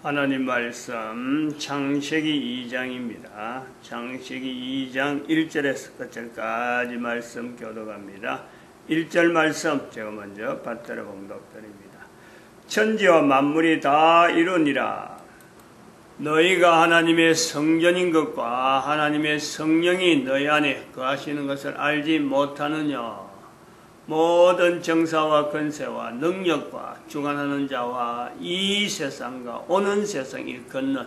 하나님 말씀 창세기 2장입니다. 창세기 2장 1절에서 끝절까지 말씀 교독합니다. 1절 말씀 제가 먼저 받들어 봉독드립니다. 천지와 만물이 다 이루니라. 너희가 하나님의 성전인 것과 하나님의 성령이 너희 안에 거하시는 것을 알지 못하느냐. 모든 정사와 권세와 능력과 주관하는 자와 이 세상과 오는 세상이 걷는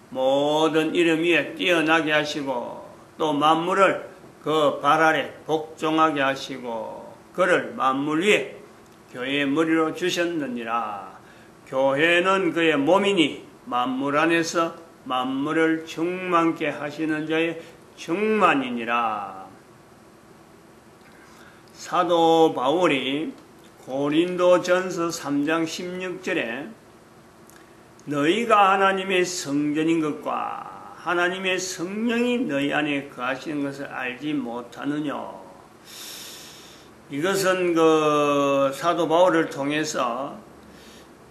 모든 이름 위에 뛰어나게 하시고 또 만물을 그 발 아래 복종하게 하시고 그를 만물 위에 교회의 머리로 주셨느니라. 교회는 그의 몸이니 만물 안에서 만물을 충만케 하시는 자의 충만이니라. 사도 바울이 고린도전서 3장 16절에 너희가 하나님의 성전인 것과 하나님의 성령이 너희 안에 거하시는 것을 알지 못하느냐. 이것은 그 사도 바울을 통해서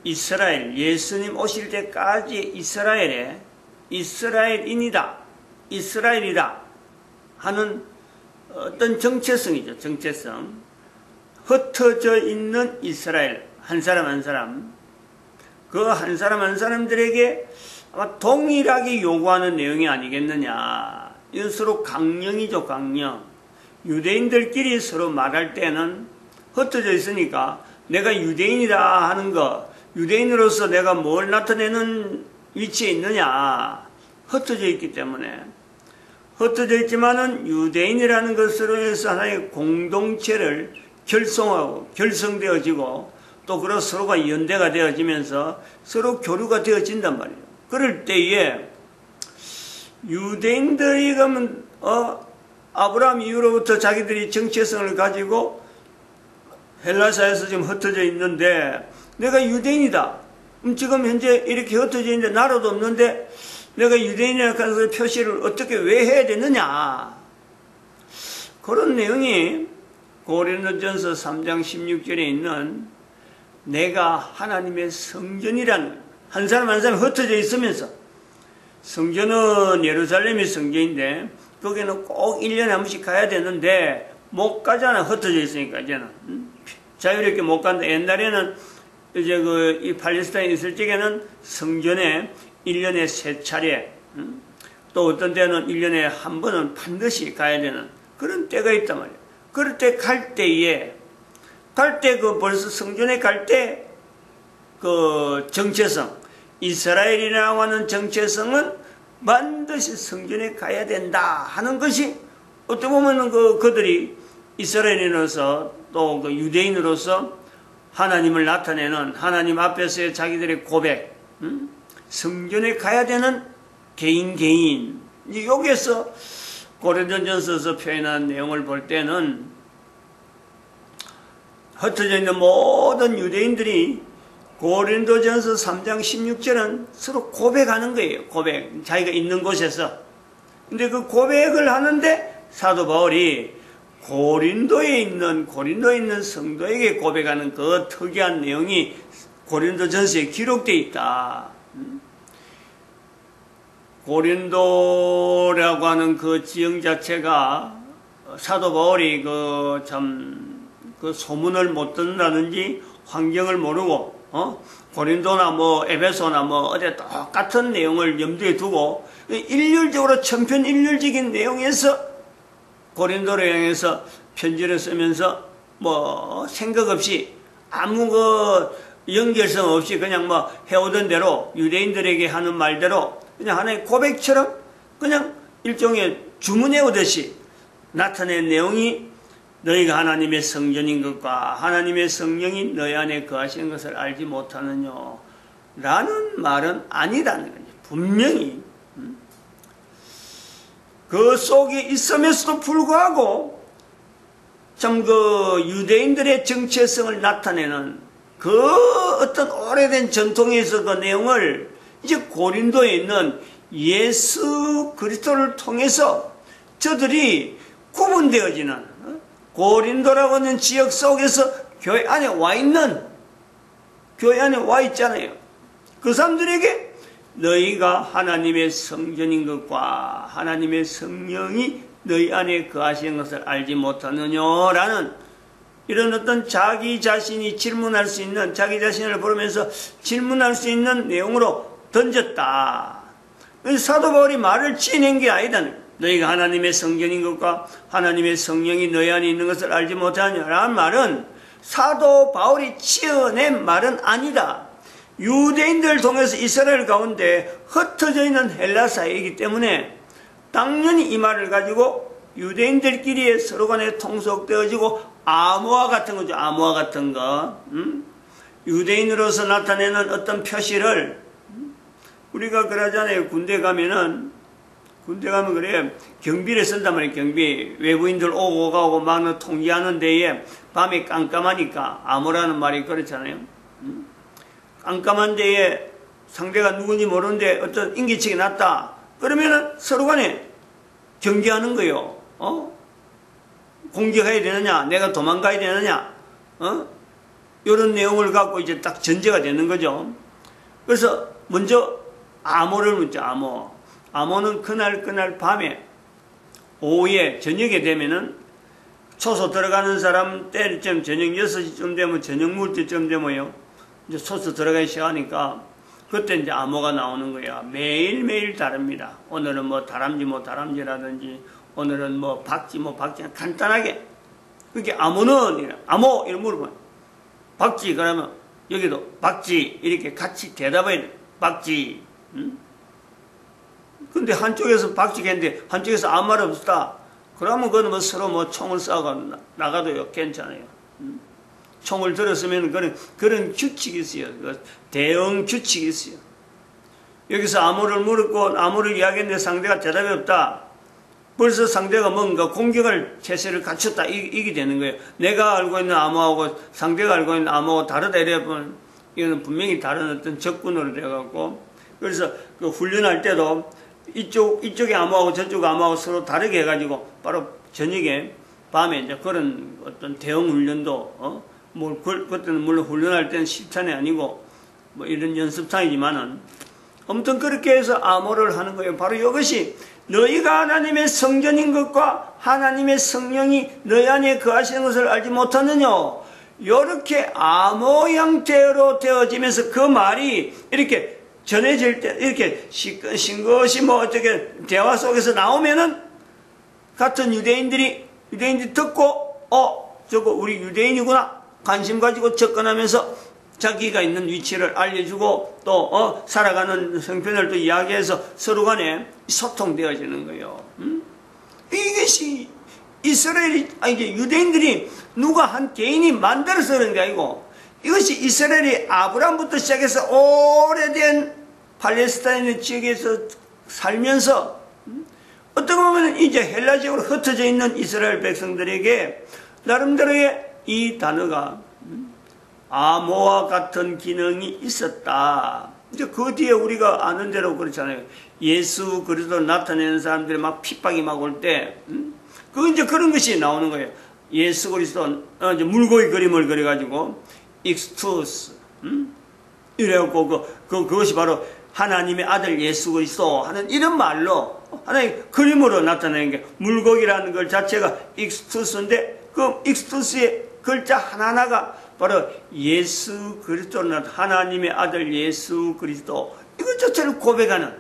이스라엘, 예수님 오실 때까지 이스라엘에 이스라엘이다 하는 어떤 정체성이죠. 정체성. 흩어져 있는 이스라엘 한 사람 한 사람, 그 한 사람 한 사람들에게 아마 동일하게 요구하는 내용이 아니겠느냐. 이건 서로 강령이죠. 강령. 유대인들끼리 서로 말할 때는 흩어져 있으니까 내가 유대인이다 하는 거, 유대인으로서 내가 뭘 나타내는 위치에 있느냐. 흩어져 있기 때문에 흩어져 있지만은 유대인이라는 것으로 해서 하나의 공동체를 결성하고 결성되어지고 또 그런 서로가 연대가 되어지면서 서로 교류가 되어진단 말이에요. 그럴 때에 유대인들이 그러면 아브라함 이후로부터 자기들이 정체성을 가지고 헬라사에서 지금 흩어져 있는데 내가 유대인이다. 지금 현재 이렇게 흩어져 있는데 나라도 없는데 내가 유대인이라고 해서 표시를 어떻게 왜 해야 되느냐. 그런 내용이 고린도전서 3장 16절에 있는 내가 하나님의 성전이라는 한 사람 한 사람 흩어져 있으면서 성전은 예루살렘이 성전인데 거기는 꼭 1년에 한 번씩 가야 되는데 못 가잖아. 흩어져 있으니까 이제는 자유롭게 못 간다. 옛날에는 이제 이 팔레스타인에 있을 적에는 성전에 1년에 3차례, 또 어떤 때는 1년에 한 번은 반드시 가야 되는 그런 때가 있단 말이에요. 그럴 때 갈 때 벌써 성전에 갈 때 그 정체성, 이스라엘이라고 하는 정체성은 반드시 성전에 가야 된다 하는 것이 어떻게 보면 그들이 이스라엘인으로서 또 그 유대인으로서 하나님을 나타내는 하나님 앞에서의 자기들의 고백, 성전에 가야 되는 개인 여기에서 고린도전서에서 표현한 내용을 볼 때는 흩어져 있는 모든 유대인들이 고린도전서 3장 16절은 서로 고백하는 거예요. 고백. 자기가 있는 곳에서. 근데 그 고백을 하는데 사도 바울이 고린도에 있는 성도에게 고백하는 그 특이한 내용이 고린도전서에 기록되어 있다. 고린도라고 하는 그 지형 자체가 사도 바울이 그 소문을 못 듣는다든지 환경을 모르고 고린도나 뭐 에베소나 뭐 어디 똑같은 내용을 염두에 두고 일률적으로 천편일률적인 내용에서 고린도를 향해서 편지를 쓰면서 뭐 생각 없이 아무 연결성 없이 그냥 뭐 해오던 대로 유대인들에게 하는 말대로 그냥 하나의 고백처럼 그냥 일종의 주문해 오듯이 나타낸 내용이 너희가 하나님의 성전인 것과 하나님의 성령이 너희 안에 거하시는 것을 알지 못하느냐 라는 말은 아니라는 거죠. 분명히 그 속에 있음에서도 불구하고 참 그 유대인들의 정체성을 나타내는 그 어떤 오래된 전통에서 그 내용을 이제 고린도에 있는 예수 그리스도를 통해서 저들이 구분되어지는 고린도라고 하는 지역 속에서 교회 안에 와 있잖아요. 그 사람들에게 너희가 하나님의 성전인 것과 하나님의 성령이 너희 안에 거하시는 것을 알지 못하느냐라는 이런 어떤 자기 자신이 질문할 수 있는, 자기 자신을 보면서 질문할 수 있는 내용으로 던졌다. 사도 바울이 말을 지어낸 게 아니다. 너희가 하나님의 성전인 것과 하나님의 성령이 너희 안에 있는 것을 알지 못하느냐라는 말은 사도 바울이 지어낸 말은 아니다. 유대인들을 통해서 이스라엘 가운데 흩어져 있는 헬라 사회이기 때문에 당연히 이 말을 가지고 유대인들끼리 서로 간에 통속되어지고 암호화 같은 거죠. 암호화 같은 거. 유대인으로서 나타내는 어떤 표시를 우리가 그러잖아요. 군대 가면 그래. 경비를 쓴단 말이에요. 경비. 외부인들 오고 가고 막 통제하는 데에 밤에 깜깜하니까 암호라는 말이 그렇잖아요. 깜깜한 데에 상대가 누군지 모르는데 어떤 인기척이 났다. 그러면은 서로 간에 경계하는 거예요. 공격해야 되느냐, 내가 도망가야 되느냐, 이런 내용을 갖고 이제 딱 전제가 되는 거죠. 그래서 먼저 암호를 묻죠. 암호는 그날 밤에 오후에 저녁에 되면은 초소 들어가는 사람 때쯤 저녁 6시쯤 되면 저녁 먹을 때쯤 되면요. 이제 초소 들어가기 시작하니까 그때 이제 암호가 나오는 거야. 매일매일 다릅니다. 오늘은 뭐 다람쥐라든지 오늘은 뭐 박쥐 간단하게. 그게 암호는 암호 이런 물어봐요. 박쥐 그러면 여기도 박쥐 이렇게 같이 대답해야 돼. 박쥐. 근데 한쪽에서 박쥐가 있는데 한쪽에서 아무 말 없다. 그러면 그건 뭐 서로 뭐 총을 쏴가 나가도 괜찮아요. 총을 들었으면 그런 규칙이 있어요. 대응 규칙이 있어요. 여기서 암호를 물었고 암호를 이야기했는데 상대가 대답이 없다. 벌써 상대가 뭔가 공격할 체세를 갖췄다. 이게 되는 거예요. 내가 알고 있는 암호하고 상대가 알고 있는 암호하고 다르다 이러면 이거는 분명히 다른 어떤 적군으로 돼갖고 그래서 그 훈련할 때도 이쪽의 암호하고 저쪽 암호하고 서로 다르게 해가지고 바로 저녁에 밤에 이제 그런 어떤 대응 훈련도 그때는 물론 훈련할 때는 실탄이 아니고 뭐 이런 연습장이지만은 아무튼 그렇게 해서 암호를 하는 거예요. 바로 이것이 너희가 하나님의 성전인 것과 하나님의 성령이 너희 안에 거하시는 것을 알지 못하느냐. 이렇게 암호 형태로 되어지면서 그 말이 이렇게 전해질 때 이렇게 싱것이 뭐 어떻게 대화 속에서 나오면은 같은 유대인들이 듣고 저거 우리 유대인이구나 관심 가지고 접근하면서 자기가 있는 위치를 알려주고 또 살아가는 형편을 또 이야기해서 서로 간에 소통되어지는 거예요. 이것이 이제 유대인들이 누가 한 개인이 만들어서 그런 게 아니고 이것이 이스라엘이 아브라함부터 시작해서 오래된 팔레스타인 지역에서 살면서 어떻게 보면 이제 헬라 지역으로 흩어져 있는 이스라엘 백성들에게 나름대로의 이 단어가 암호와 같은 기능이 있었다. 이제 그 뒤에 우리가 아는 대로 그렇잖아요. 예수 그리스도를 나타내는 사람들이 막 핍박이 막 올 때, 그 이제 그런 것이 나오는 거예요. 예수 그리스도 이제 물고기 그림을 그려가지고 익스투스, 이래갖고 그것이 바로 하나님의 아들 예수 그리스도 하는 이런 말로 하나의 그림으로 나타내는 게 물고기라는 것 자체가 익스투스인데 그 익스투스의 글자 하나하나가 바로 예수 그리스도는 하나님의 아들 예수 그리스도 이것 자체를 고백하는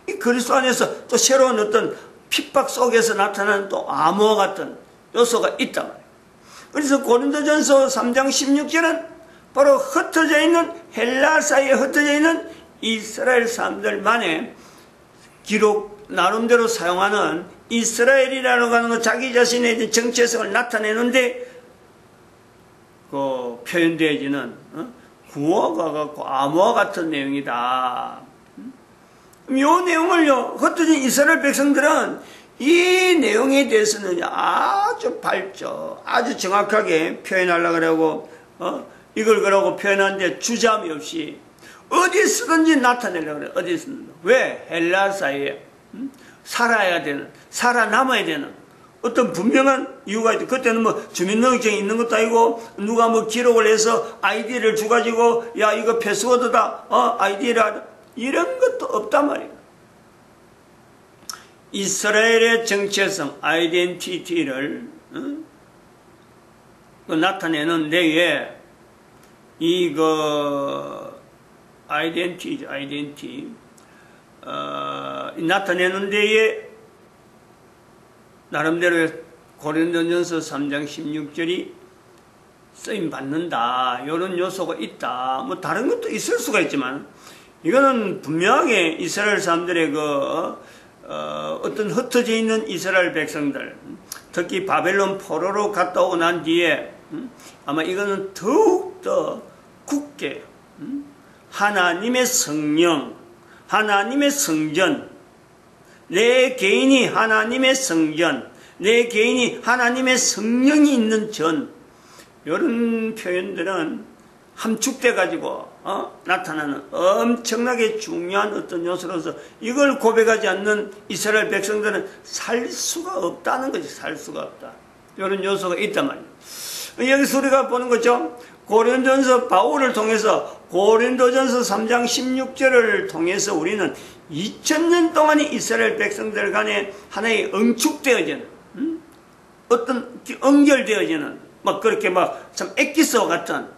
이 그리스도 안에서 또 새로운 어떤 핍박 속에서 나타나는 또 암호와 같은 요소가 있단 말이에요. 그래서 고린도전서 3장 16절은 바로 흩어져 있는 헬라 사이에 흩어져 있는 이스라엘 사람들만의 기록 나름대로 사용하는 이스라엘이라고 하는 것 자기 자신의 정체성을 나타내는데 그 표현되어지는 구어가 같고 암호와 같은 내용이다. 이 내용을요 흩어진 이스라엘 백성들은 이 내용에 대해서는 아주 밝죠. 아주 정확하게 표현하려고 그러고 이걸 그러고 표현하는데 주저함이 없이 어디 쓰든지 나타내려고 그래요. 어디 쓰든지. 왜? 헬라 사이에 살아야 되는, 살아남아야 되는 어떤 분명한 이유가 있죠. 그때는 뭐 주민등록증이 있는 것도 아니고 누가 뭐 기록을 해서 아이디를 줘가지고 야 이거 패스워드다 아이디를 이런 것도 없단 말이에요. 이스라엘의 정체성, 아이덴티티를 나타내는 데에 아이덴티 나타내는 데에 나름대로 고린도전서 3장 16절이 쓰임 받는다, 이런 요소가 있다. 뭐 다른 것도 있을 수가 있지만 이거는 분명하게 이스라엘 사람들의 어떤 흩어져 있는 이스라엘 백성들, 특히 바벨론 포로로 갔다 오고 난 뒤에 아마 이거는 더욱더 굳게 하나님의 성령, 하나님의 성전, 내 개인이 하나님의 성전, 내 개인이 하나님의 성령이 있는 전, 이런 표현들은 함축돼 가지고 나타나는 엄청나게 중요한 어떤 요소로서 이걸 고백하지 않는 이스라엘 백성들은 살 수가 없다는 거지. 살 수가 없다. 이런 요소가 있단 말이에요. 여기서 우리가 보는 거죠. 고린도전서 바울을 통해서 고린도전서 3장 16절을 통해서 우리는 2000년 동안의 이스라엘 백성들 간에 하나의 응축되어지는 어떤 연결되어지는 막 그렇게 막 참 엑기스와 같은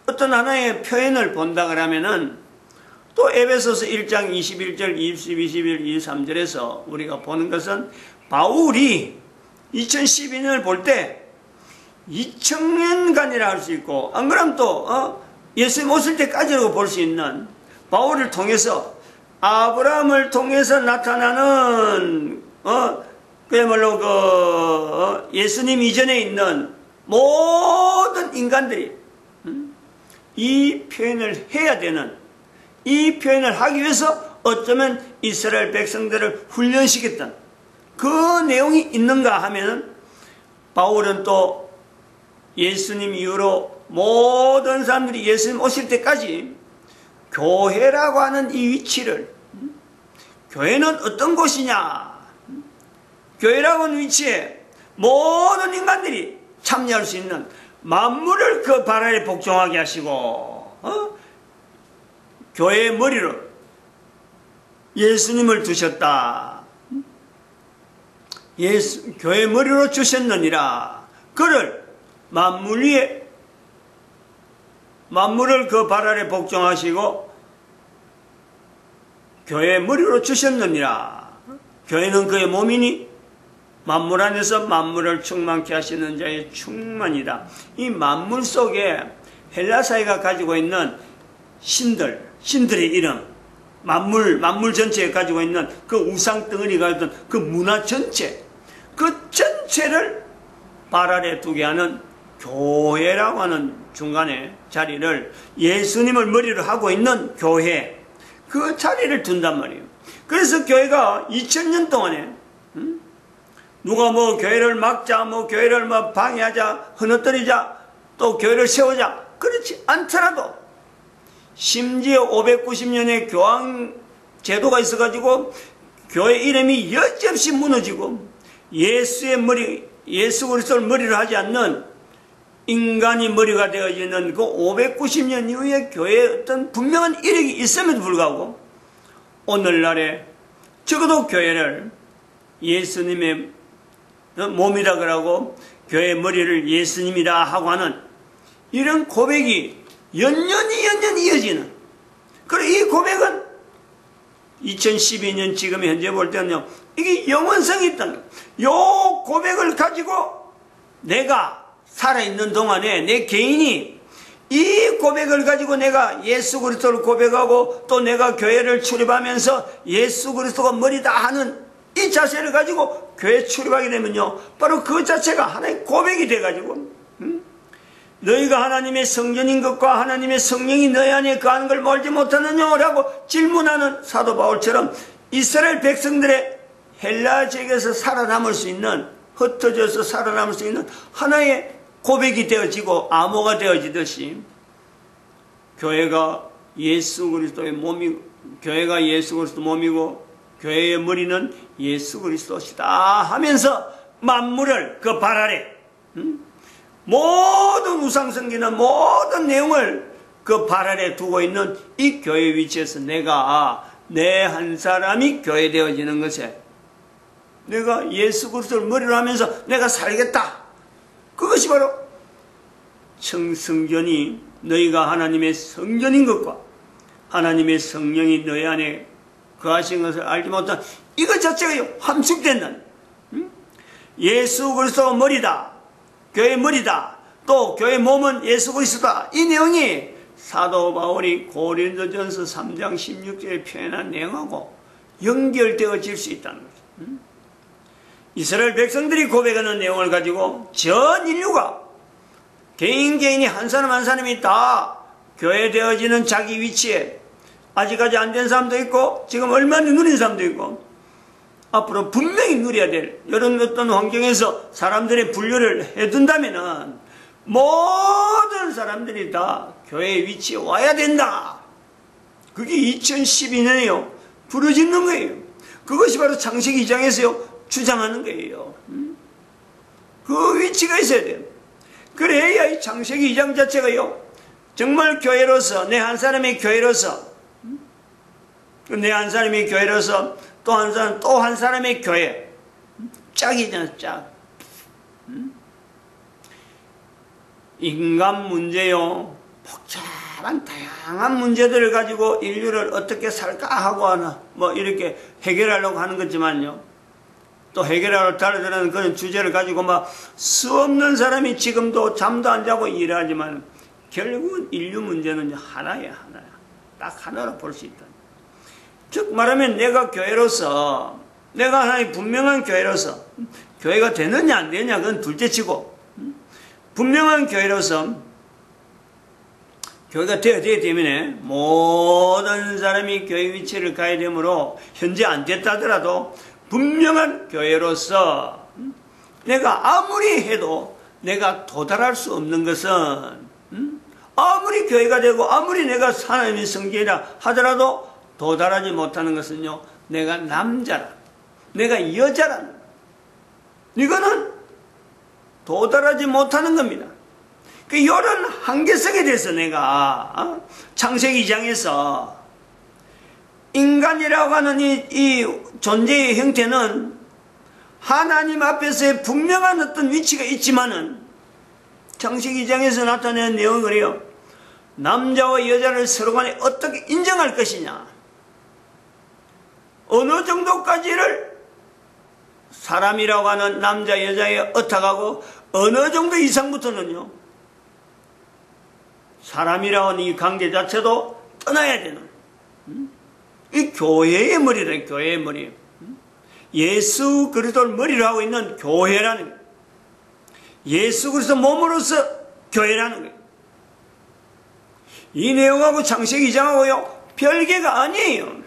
어떤 하나의 표현을 본다 그러면은 또 에베소서 1장 21절, 21, 23절에서 우리가 보는 것은 바울이 2012년을 볼 때 2000년간이라 할 수 있고, 안 그러면 또 예수님 오실 때까지라고 볼 수 있는 바울을 통해서 아브라함을 통해서 나타나는 그야말로 예수님 이전에 있는 모든 인간들이 이 표현을 해야 되는, 이 표현을 하기 위해서 어쩌면 이스라엘 백성들을 훈련시켰던 그 내용이 있는가 하면은 바울은 또 예수님 이후로 모든 사람들이 예수님 오실 때까지 교회라고 하는 이 위치를, 교회는 어떤 곳이냐, 교회라고 하는 위치에 모든 인간들이 참여할 수 있는 만물을 그 발 아래 복종하게 하시고 교회의 머리로 예수님을 두셨다. 교회의 머리로 주셨느니라. 그를 만물 위에, 만물을 그 발 아래 복종하시고 교회의 머리로 주셨느니라. 교회는 그의 몸이니 만물 안에서 만물을 충만케 하시는 자의 충만이다. 이 만물 속에 헬라 사회가 가지고 있는 신들의 이름, 만물 전체에 가지고 있는 그 우상 덩어리가 있던 그 문화 전체, 그 전체를 발 아래 두게 하는 교회라고 하는 중간에 자리를, 예수님을 머리로 하고 있는 교회, 그 자리를 둔단 말이에요. 그래서 교회가 2000년 동안에 누가 뭐 교회를 막자, 뭐 교회를 막 방해하자, 흐느뜨리자, 또 교회를 세우자, 그렇지 않더라도 심지어 590년의 교황 제도가 있어가지고 교회 이름이 여지없이 무너지고 예수 그리스도를 머리로 하지 않는 인간이 머리가 되어지는 그 590년 이후에 교회에 어떤 분명한 이력이 있음에도 불구하고 오늘날에 적어도 교회를 예수님의 몸이라 그러고 교회의 머리를 예수님이라 하고 하는 이런 고백이 연년이 이어지는, 그리고 이 고백은 2012년 지금 현재 볼 때는요, 이게 영원성이 있다는 거예요. 요 고백을 가지고 내가 살아있는 동안에 내 개인이 이 고백을 가지고 내가 예수 그리스도를 고백하고 또 내가 교회를 출입하면서 예수 그리스도가 머리다 하는 이 자세를 가지고 교회 출입하게 되면요, 바로 그 자체가 하나의 고백이 돼가지고 너희가 하나님의 성전인 것과 하나님의 성령이 너희 안에 거하는 걸 몰지 못하느냐 라고 질문하는 사도 바울처럼 이스라엘 백성들의 헬라 지역에서 살아남을 수 있는, 흩어져서 살아남을 수 있는 하나의 고백이 되어지고 암호가 되어지듯이 교회가 예수 그리스도의 몸이, 교회가 예수 그리스도 몸이고 교회의 머리는 예수 그리스도시다 하면서 만물을 그 발 아래, 모든 우상성기는 모든 내용을 그 발 아래 두고 있는 이 교회 위치에서 내가 내 한 사람이 교회 되어지는 것에 내가 예수 그리스도를 머리로 하면서 내가 살겠다. 그것이 바로 청성전이 너희가 하나님의 성전인 것과 하나님의 성령이 너희 안에 거하신 것을 알지 못한 이것 자체가 함축된다는, 예수 그리스도가 머리다, 교회 머리다, 또 교회 몸은 예수 그리스도다. 이 내용이 사도 바울이 고린도전서 3장 16절에 표현한 내용하고 연결되어질 수 있다는 거죠. 이스라엘 백성들이 고백하는 내용을 가지고 전 인류가 개인이 한 사람 한 사람이 다 교회 되어지는 자기 위치에 아직까지 안 된 사람도 있고 지금 얼마나 누린 사람도 있고 앞으로 분명히 누려야 될 이런 어떤 환경에서 사람들의 분류를 해둔다면은 모든 사람들이 다 교회의 위치에 와야 된다. 그게 2012년에요. 부르짖는 거예요. 그것이 바로 창세기 2장에서요. 주장하는 거예요. 그 위치가 있어야 돼요. 그래야 이 창세기 2장 자체가요. 정말 교회로서, 내 한 사람의 교회로서, 내 한 사람의 교회로서 또 한 사람의 교회. 짝이잖아, 짝. 인간 문제요. 복잡한 다양한 문제들을 가지고 인류를 어떻게 살까 하고 하나 뭐 이렇게 해결하려고 하는 거지만요. 또 해결하러 달려드는 그런 주제를 가지고 막 수없는 사람이 지금도 잠도 안 자고 일하지만 결국은 인류 문제는 하나야. 딱 하나로 볼 수 있다. 즉 말하면 내가 교회로서, 내가 하나의 분명한 교회로서 교회가 되느냐 안 되느냐 그건 둘째치고 분명한 교회로서 교회가 되어야 되면 모든 사람이 교회 위치를 가야 되므로 현재 안 됐다 하더라도 분명한 교회로서 내가 아무리 해도 내가 도달할 수 없는 것은 아무리 교회가 되고 아무리 내가 하나님의 성전이라 하더라도 도달하지 못하는 것은요, 내가 남자라, 내가 여자라, 이거는 도달하지 못하는 겁니다. 이런 한계성에 대해서 내가 창세기 2장에서 인간이라고 하는 이 존재의 형태는 하나님 앞에서의 분명한 어떤 위치가 있지만은 창세기 2장에서 나타내는 내용은 그래요. 남자와 여자를 서로 간에 어떻게 인정할 것이냐, 어느 정도까지를 사람이라고 하는 남자 여자에 어탁하고 어느 정도 이상부터는요 사람이라고 하는 이 관계 자체도 떠나야 되는 이 교회의 머리다. 교회의 머리. 예수 그리스도를 머리로 하고 있는 교회라는 거예요. 예수 그리스도 몸으로서 교회라는 거예요. 이 내용하고 창세기 2장하고요 별개가 아니에요.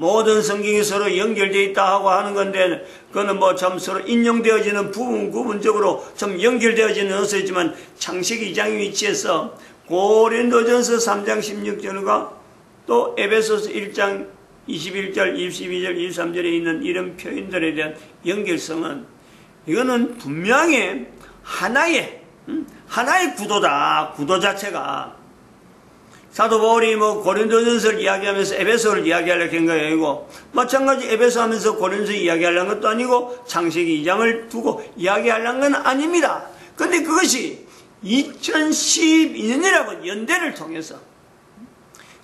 모든 성경이 서로 연결되어 있다 하고 하는 건데 그거는 뭐 참 서로 인용되어지는 부분적으로 좀 연결되어지는 것이지만 창세기 2장의 위치에서 고린도전서 3장 16절과 또 에베소서 1장 21절, 22절, 23절에 있는 이런 표현들에 대한 연결성은 이거는 분명히 하나의 구도다. 구도 자체가 사도 바울이 뭐 고린도전서를 이야기하면서 에베소를 이야기하려고 한 게 아니고 마찬가지 에베소 하면서 고린도 이야기하려는 것도 아니고 창세기 2장을 두고 이야기하려는 건 아닙니다. 근데 그것이 2012년이라고 연대를 통해서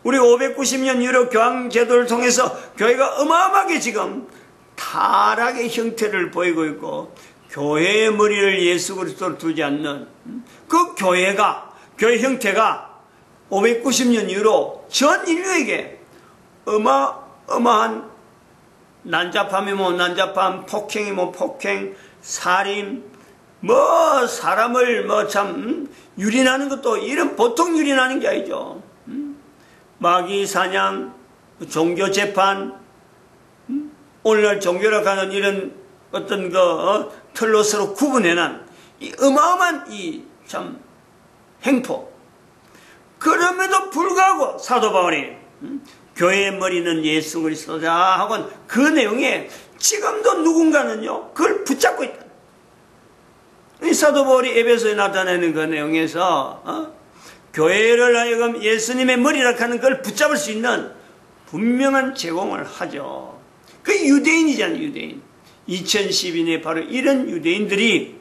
우리 590년 유럽 교황 제도를 통해서 교회가 어마어마하게 지금 타락의 형태를 보이고 있고 교회의 머리를 예수 그리스도로 두지 않는 그 교회 형태가 590년 이후로 전 인류에게 어마어마한 난잡함이 뭐 난잡함, 폭행이 뭐 폭행, 살인, 뭐 사람을 뭐 참 유린하는 것도 이런 보통 유린하는 게 아니죠. 마귀 사냥, 종교 재판, 오늘날 종교라고 하는 이런 어떤 틀로 서로 구분해난 이 어마어마한 이 참 행포. 그럼에도 불구하고 사도 바울이 교회의 머리는 예수 그리스도다 하고 그 내용에 지금도 누군가는요 그걸 붙잡고 있다. 이 사도 바울이 에베소에 나타내는 그 내용에서 교회를 하여금 예수님의 머리라 하는 걸 붙잡을 수 있는 분명한 제공을 하죠. 그 유대인이잖아요, 유대인. 2012년에 바로 이런 유대인들이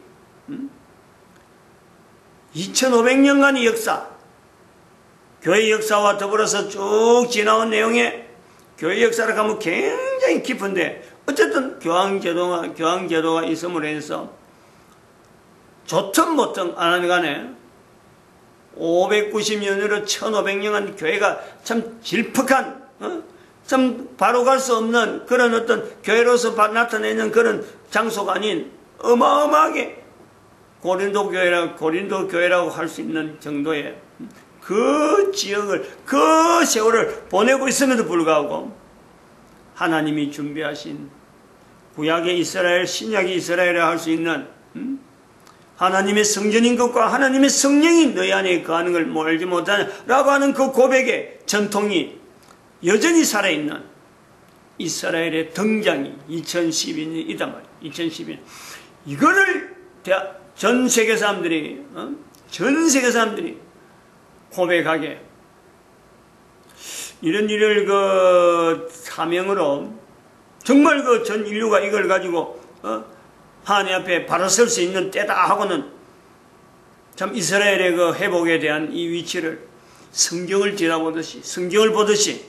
2500년간의 역사, 교회 역사와 더불어서 쭉 지나온 내용에 교회 역사를 가면 굉장히 깊은데 어쨌든 교황제도가 있음으로 해서 좋든 못든 안 하는 간에 590년으로 1500년간 교회가 참 질퍽한 참 바로 갈 수 없는 그런 어떤 교회로서 나타내는 그런 장소가 아닌 어마어마하게 고린도 교회라고 할 수 있는 정도의 그 지역을 그 세월을 보내고 있음에도 불구하고 하나님이 준비하신 구약의 이스라엘, 신약의 이스라엘이라 할 수 있는 하나님의 성전인 것과 하나님의 성령이 너희 안에 거하는 걸 알지 못하냐라고 하는 그 고백의 전통이 여전히 살아있는 이스라엘의 등장이 2012년이단 말이에요. 2012년. 이거를 전 세계 사람들이 고백하게 이런 일을 그 사명으로 정말 그 전 인류가 이걸 가지고 하나님 앞에 바로 설 수 있는 때다 하고는 참 이스라엘의 그 회복에 대한 이 위치를 성경을 뒤다보듯이 성경을 보듯이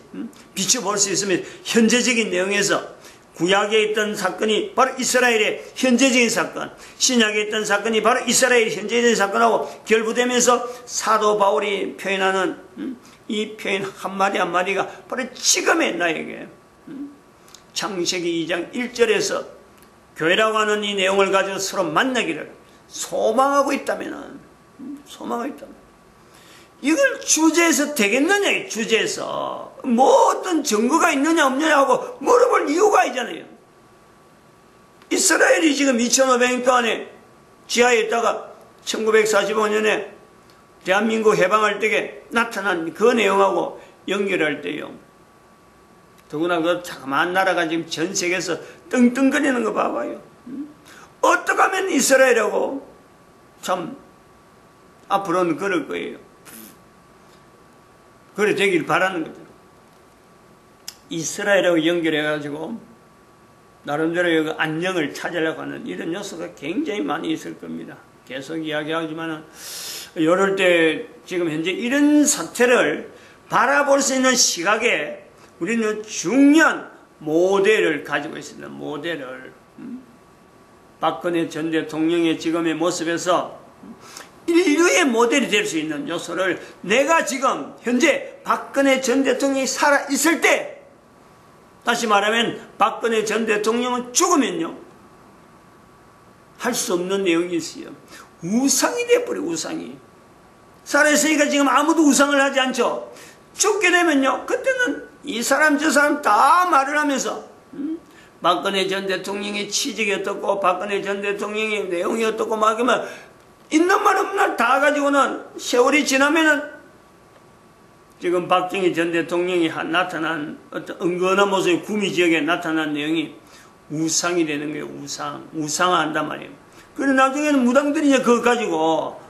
비춰볼 수 있으면 현재적인 내용에서 구약에 있던 사건이 바로 이스라엘의 현재적인 사건, 신약에 있던 사건이 바로 이스라엘의 현재적인 사건하고 결부되면서 사도 바울이 표현하는 이 표현 한마디 한마디가 바로 지금의 나에게 창세기 2장 1절에서 교회라고 하는 이 내용을 가지고 서로 만나기를 소망하고 있다면 이걸 주제에서 되겠느냐, 주제에서 뭐 어떤 증거가 있느냐 없느냐 하고 물어볼 이유가 아니잖아요. 이스라엘이 지금 2500년 동안에 지하에 있다가 1945년에 대한민국 해방할 때에 나타난 그 내용하고 연결할 때요. 더구나 그 자그마한 나라가 지금 전 세계에서 떵떵거리는 거 봐봐요. 어떻게 하면 이스라엘하고 참 앞으로는 그럴 거예요. 그래 되길 바라는 거죠. 이스라엘하고 연결해가지고 나름대로 안녕을 찾으려고 하는 이런 요소가 굉장히 많이 있을 겁니다. 계속 이야기하지만은 이럴 때 지금 현재 이런 사태를 바라볼 수 있는 시각에 우리는 중요한 모델을 가지고 있습니다. 모델을 박근혜 전 대통령의 지금의 모습에서 인류의 모델이 될 수 있는 요소를 내가 지금 현재 박근혜 전 대통령이 살아있을 때, 다시 말하면 박근혜 전 대통령은 죽으면요 할 수 없는 내용이 있어요. 우상이 돼버려. 우상이 살아있으니까 지금 아무도 우상을 하지 않죠. 죽게 되면요 그때는 이 사람 저 사람 다 말을 하면서 박근혜 전 대통령의 취직이 어떻고 박근혜 전 대통령의 내용이 어떻고 막 하면 있는 말 없는 말 다 가지고는 세월이 지나면은 지금 박정희 전 대통령이 나타난 어떤 은근한 모습의 구미 지역에 나타난 내용이 우상이 되는 거예요. 우상화한단 말이에요. 그래 나중에는 무당들이 이제 그거 가지고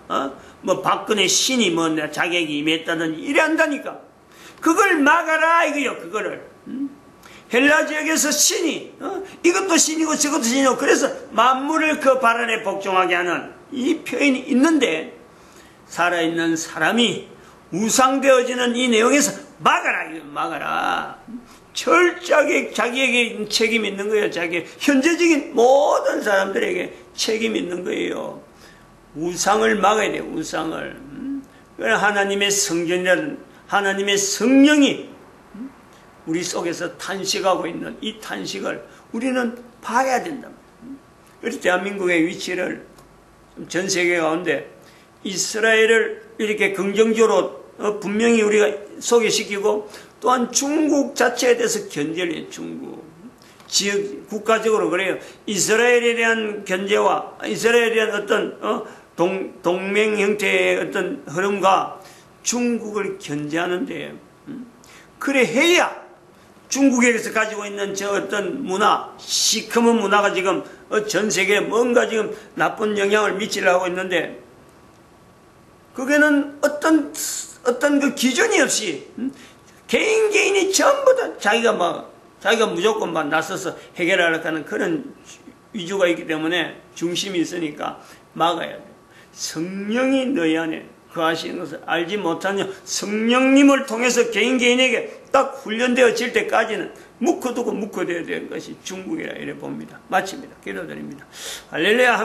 뭐 박근혜 신이 뭐 자격이 임했다든지 이래 한다니까. 그걸 막아라 이거요. 그거를 헬라 지역에서 신이 이것도 신이고 저것도 신이고 그래서 만물을 그 발 아래 복종하게 하는 이 표현이 있는데 살아있는 사람이 우상되어지는 이 내용에서 막아라. 철저하게 자기에게 책임이 있는 거예요. 자기 현재적인 모든 사람들에게 책임이 있는 거예요. 우상을 막아야 돼요. 우상을. 하나님의 성전이라는 하나님의 성령이 우리 속에서 탄식하고 있는 이 탄식을 우리는 봐야 된다. 그래서 대한민국의 위치를 전 세계 가운데 이스라엘을 이렇게 긍정적으로 분명히 우리가 소개시키고 또한 중국 자체에 대해서 견제를 해요. 중국 지역 국가적으로 그래요. 이스라엘에 대한 견제와 이스라엘에 대한 어떤 동맹 형태의 어떤 흐름과 중국을 견제하는데 그래 해야 중국에서 가지고 있는 저 어떤 문화, 시커먼 문화가 지금 전 세계에 뭔가 지금 나쁜 영향을 미치려고 있는데 그게는 어떤 그 기준이 없이 개인이 전부 다 자기가 무조건 막 나서서 해결하려고 하는 그런 위주가 있기 때문에 중심이 있으니까 막아야 돼요. 성령이 너희 안에 거하시는 것을 알지 못하냐. 성령님을 통해서 개인에게 딱 훈련되어질 때까지는 묶어두고 묶어둬야 되는 것이 중국이라 이래 봅니다. 마칩니다. 기도드립니다. 할렐루야.